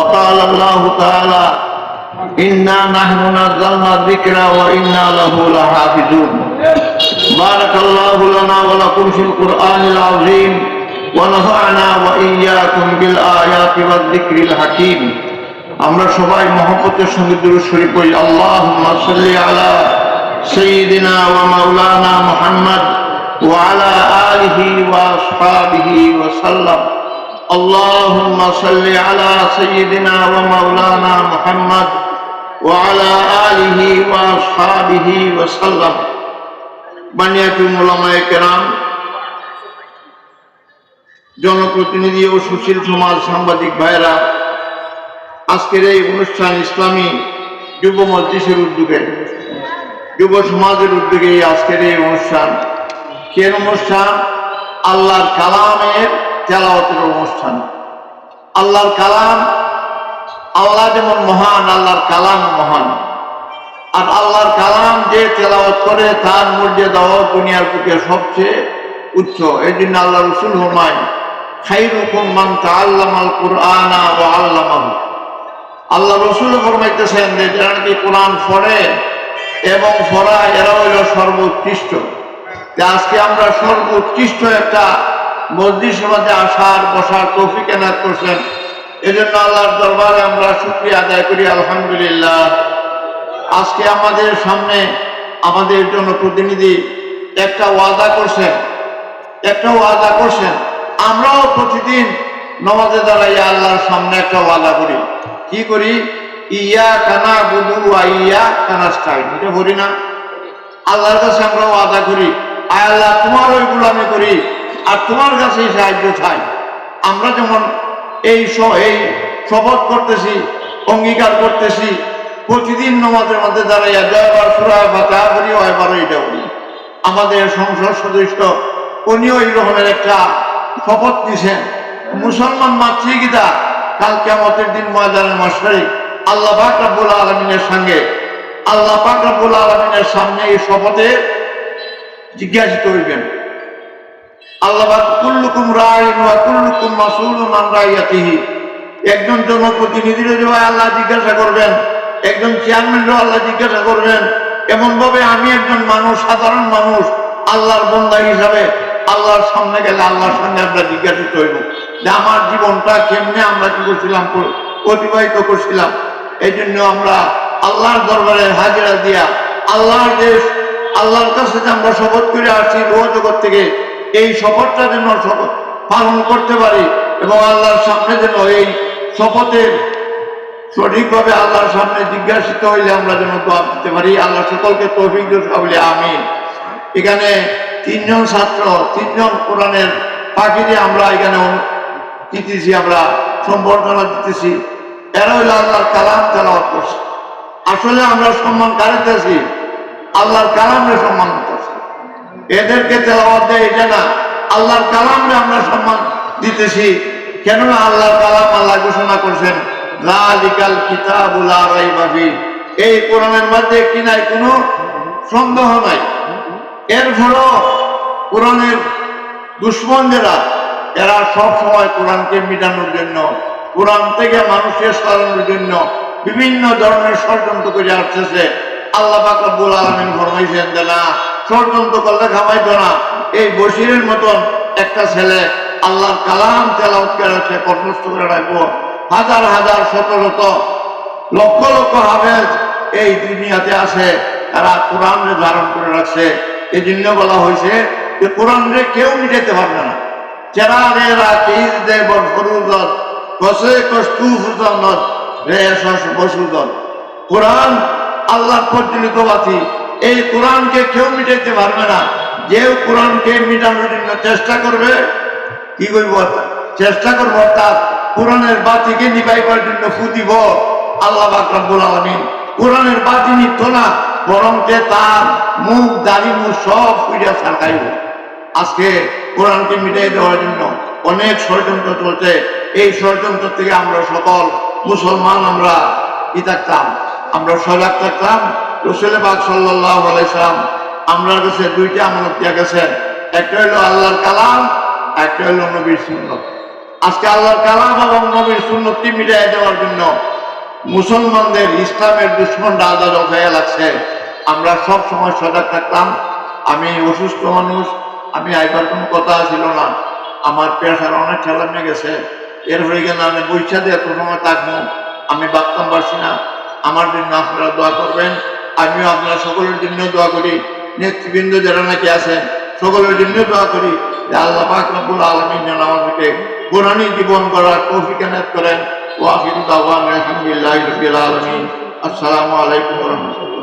وقال الله تعالى إنا نحن نزلنا الذكر وإنا له لحافظون بارك الله لنا ولكم في القرآن العظيم ونفعنا وإياكم بالآيات والذكر الحكيم আমরা সবাই মহব্বতের সঙ্গে দুরূদ শরীফ পড়ি আল্লাহুম্মা সাল্লি আলা সাইয়্যিদিনা ওয়া মাওলানা মুহাম্মদ ওয়া আলা আলিহি ওয়া আসহাবিহি ওয়া সাল্লাম আল্লাহুম্মা সাল্লি আলা সাইয়্যিদিনা ওয়া মাওলানা মুহাম্মদ ওয়া আলা আলিহি ওয়া আসহাবিহি ওয়া সাল্লাম। বানিয়াতুল উলামায়ে কেরাম, জনপ্রতিনিধি ও সুশীল সমাজ, সাংবাদিক ভাইরা, আজকের এই অনুষ্ঠান ইসলামী যুব মজলিসের উদ্যোগে, যুব সমাজের উদ্যোগে আজকের এই অনুষ্ঠান। কেন অনুষ্ঠান? আল্লাহর কালামের তেলাওয়াতের অনুষ্ঠান। আল্লাহর কালাম, আল্লাহ যেমন মহান, আল্লাহর কালাম মহান। আর আল্লাহর কালাম যে তেলাওয়াত করে তার মর্যাদাও দুনিয়ার বুকে সবচেয়ে উচ্চ। এই জন্য আল্লাহ রাসূল ফরমায়, খায়রুকুম মান তাআল্লামাল কুরআনা ওয়া আল্লামাহু। আল্লাহ রাসূল ফরমাইতেছেন যে যারা নাকি কোরআন পড়ে এবং পড়ায় এরা হইল সর্বোৎকৃষ্ট। আজকে আমরা সর্বোৎকৃষ্ট একটা মজলিসের মধ্যে আসার বসার তৌফিক এনায়েত করছেন, এজন্য আল্লাহর দরবারে আমরা শুকরিয়া আদায় করি, আলহামদুলিল্লাহ। আজকে আমাদের সামনে আমাদের জনপ্রতিনিধি একটা ওয়াদা করছেন, আমরাও প্রতিদিন নামাজে দাঁড়াইয়া আল্লাহর সামনে একটা ওয়াদা করি। কি করি? ইয়াকা না'বুদু ওয়া ইয়াকা নাস্তাইন। এটা বলি না? আল্লাহর কাছে আমরা ওয়াদা করি, আয় আল্লাহ তোমার ওই গোলামি করি আর তোমার কাছে সাহায্য চাই। আমরা যেমন এই শপথ করতেছি, অঙ্গীকার করতেছি, প্রতিদিন নামাজের মধ্যে দাঁড়াইয়া জয়বার সূরা ফাতিহা পড়ি, এবারও এটা বলি। আমাদের সংসদ সদস্য উনিও এই রকমের একটা শপথ নিছেন। মুসলমান মাতৃগীতা কাল কিয়ামতের দিন ময়দানের মাশারে আল্লাহ পাক রব্বুল আলামিনের সামনে এই শপথে জিজ্ঞাসিত হইবেন। আল্লাহ পাক কুল্লুকুম রাঈন ওয়া কুল্লুকুম মাসউলুন আন রাইয়াতিহি। একজন জনপ্রতিনিধিরও আল্লাহ জিজ্ঞাসা করবেন, একজন চেয়ারম্যানও আল্লাহ জিজ্ঞাসা করবেন। এমন ভাবে আমি একজন মানুষ, সাধারণ মানুষ, আল্লাহর বান্দা হিসাবে আল্লাহর সামনে গেলে আল্লাহর সঙ্গে আমরা জিজ্ঞাসিত হইব যে আমার জীবনটা কেমনে আমরা কি করছিলাম, অতিবাহিত করছিলাম। এই জন্য আমরা আল্লাহর দরবারে হাজিরা দিয়া আল্লাহর কাছে যে আমরা শপথ করে আসছি রোহ জগৎ থেকে, এই শপথটা যেন শপথ পালন করতে পারি এবং আল্লাহর সামনে যেন এই শপথের সঠিকভাবে আল্লাহর সামনে জিজ্ঞাসিত হইলে আমরা যেন দোয়া দিতে পারি। আল্লাহ সকলকে তৌফিক দিন, বলি আমিন। এখানে 3 জন ছাত্র, 3 জন কোরআনের পাখিরে আমরা এখানে দিতেছি, আমরা সম্বর্ধনা দিতেছি। এরা হইল আল্লাহর কালাম তেলাওয়াত করছে। আসলে আমরা সম্মান কারিতেছি, আল্লাহর কালামরে সম্মান করছি। এদেরকে তেলাওয়াত দেয় এটা না, আল্লাহর কালামরে আমরা সম্মান দিতেছি। কেননা আল্লাহর কালাম আল্লাহ ঘোষণা করছেন, যালিকাল কিতাবু লা রাইবা ফীহি। এই কোরআনের মধ্যে কি নাই, কোনো সন্দেহ নাই। এরপরও কোরআনের দুশমন যারা, এরা সব সময় কোরআনকে মিটানোর জন্য, কোরআন থেকে মানুষের সরানোর জন্য বিভিন্ন ধরনের ষড়যন্ত্র করে আসতেছে। আল্লাহ পাক রব্বুল আলামিন ফরমাইছেন যে না, ষড়যন্ত্র করলে খামাইতো না। এই বশিরের মতন একটা ছেলে আল্লাহর কালাম তেলাওয়াত করে সে কর্মস্থ করে রাখবো। হাজার হাজার শত শত লক্ষ লক্ষ হাফেজ এই দুনিয়াতে আছে, তারা কোরআনকে ধারণ করে রাখছে। এই জন্য বলা হয়েছে যে কোরআনকে কেউ মিটাইতে পারবে না। যারা রেরা কেজ দেব ফরুজত কসে কষ্টু ফুজনত রেশস বসুদত। কোরআন আল্লাহর প্রজ্বলিত বাতি, এই কোরআনকে কেউ মিটাইতে পারবে না। যে কোরআনকে মিটানোর জন্য চেষ্টা করবে, কি করব, চেষ্টা করব তার কোরআনের বাতিকে নিভাইবার জন্য ফু দিব। আল্লাহ পাক রব্বুল আলামিন কোরআনের বাতি নিত না, বরং যে তার মুখ দাড়ি মুখ সব পুড়িয়া ছাড়াইব। আজকে কোরআনকে মিটাই দেওয়ার জন্য অনেক ষড়যন্ত্র চলছে। এই ষড়যন্ত্র থেকে আমরা সকল মুসলমান আমরা কি থাকতাম, আমরা সজাগ থাকতাম। রাসূল পাক সাল্লাল্লাহু আলাইহি সাল্লাম আমরা কাছে 2টা আমানত দিয়া গেছেন, একটা হলো আল্লাহর কালাম, একটা হলো নবীর সুন্নাত। আজকে আল্লাহর কালাম এবং নবীর সুন্নতি মিলিয়ে দেওয়ার জন্য মুসলমানদের ইসলামের দুশ্মনরা আলাদা হয়ে লাগছে। আমরা সব সময় সজাগ থাকতাম। আমি অসুস্থ মানুষ, আমি আইবার কোনো কথা ছিল না, আমার পেশার অনেক খেলা নিয়ে গেছে, এরপরে গেলে আমি বৈশা দিয়ে এত সময় থাকবো আমি ভাবতাম পারছি না। আমার জন্য আপনারা দোয়া করবেন, আমিও আপনারা সকলের জন্য দোয়া করি, নেতৃবৃন্দ যারা নাকি আছে সকলের জন্য দোয়া করি যে আল্লাহ পাক রব্বুল আলামিন যেন আমাদেরকে কোরআনী জীবন করার তৌফিক এনায়েত করেন। ওয়া আখিরু দাওয়ানা আলহামদুলিল্লাহি রাব্বিল আলামিন। আসসালামু আলাইকুম ওয়া রাহমাতুল্লাহ।